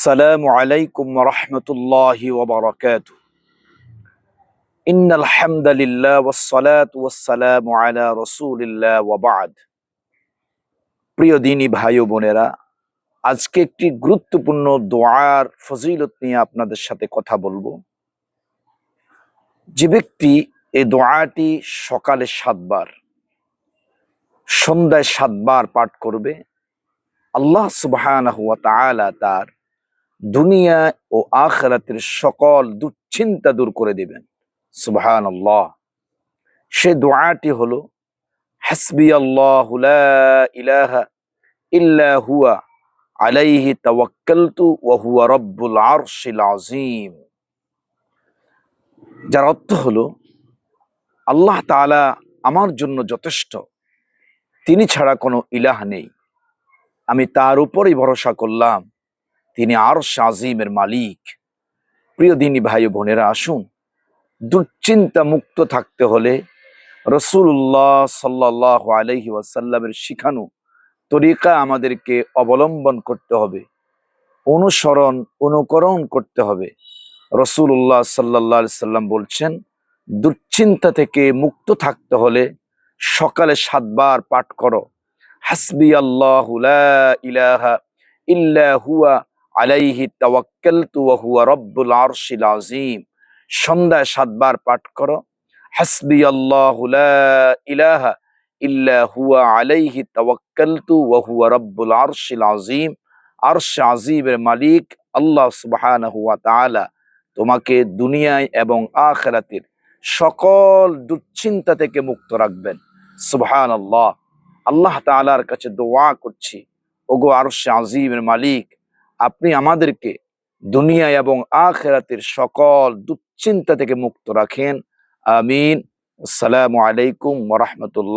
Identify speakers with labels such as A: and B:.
A: আসসালামু আলাইকুম ওয়া রাহমাতুল্লাহি ওয়া বারাকাতুহু। ইন্নাল হামদালিল্লাহ ওয়াস সালাতু ওয়াস সালামু আলা রাসূলিল্লাহ ওয়া বা'দ। প্রিয় দ্বীনী ভাই ও বোনেরা, আজকে একটি গুরুত্বপূর্ণ দোয়ার ফজিলত নিয়ে আপনাদের সাথে কথা বলবো। যে ব্যক্তি এই দোয়াটি সকালে ৭ বার, সন্ধ্যায় ৭ বার পাঠ করবে, আল্লাহ সুবহানাহু ওয়া তাআলা তার দুনিয়া ও আখিরাতের সকল দুশ্চিন্তা দূর করে দিবেন। সুবহানাল্লাহ। সে দোয়াটি হলো হাসবিয়াল্লাহু লা ইলাহা ইল্লা হুয়া আলাইহি তাওয়াক্কালতু ওয়া হুয়া রাব্বুল আরশিল আযীম। যার অর্থ হলো, আল্লাহ তাআলা আমার জন্য যথেষ্ট, তিনি ছাড়া কোনো ইলাহ নেই, আমি তার উপরই ভরসা করলাম, তিনি আরশ আযীমের মালিক। প্রিয় দ্বীনী ভাই ও বোনেরা, আসুন দুশ্চিন্তা মুক্ত থাকতে হলে রাসূলুল্লাহ সাল্লাল্লাহু আলাইহি ওয়াসাল্লামের শিখানো তরিকা আমাদেরকে অবলম্বন করতে হবে, অনুকরণ করতে হবে। রাসূলুল্লাহ সাল্লাল্লাহু আলাইহি সাল্লাম বলছেন, দুশ্চিন্তা থেকে মুক্ত থাকতে হলে সকালে ৭ বার পাঠ করো, হাসবিয়াল্লাহু লা ইলাহা ইল্লা হুয়া আলাইহি তাওয়াক্কালতু ওয়া হুয়া রাব্বুল আরশিল আযীম। সন্ধ্যায় ৭ বার পাঠ করো, হাসবিয়াল্লাহু লা ইলাহা ইল্লা হুয়া আলাইহি তাওয়াক্কালতু ওয়া হুয়া রাব্বুল আরশিল আযীম। আরশ আযীমের মালিক আল্লাহ সুবহানাহু ওয়া তাআলা তোমাকে দুনিয়ায় এবং আখিরাতের সকল দুশ্চিন্তা থেকে মুক্ত রাখবেন। সুবহানাল্লাহ। আল্লাহ তাআলার কাছে দোয়া করছি, ওগো আরশ আযীমের মালিক, আপনি আমাদেরকে দুনিয়া এবং আখিরাতের সকল দুশ্চিন্তা থেকে মুক্ত রাখেন। আমিন। আসসালামু আলাইকুম ওয়া রাহমাতুল্লাহ।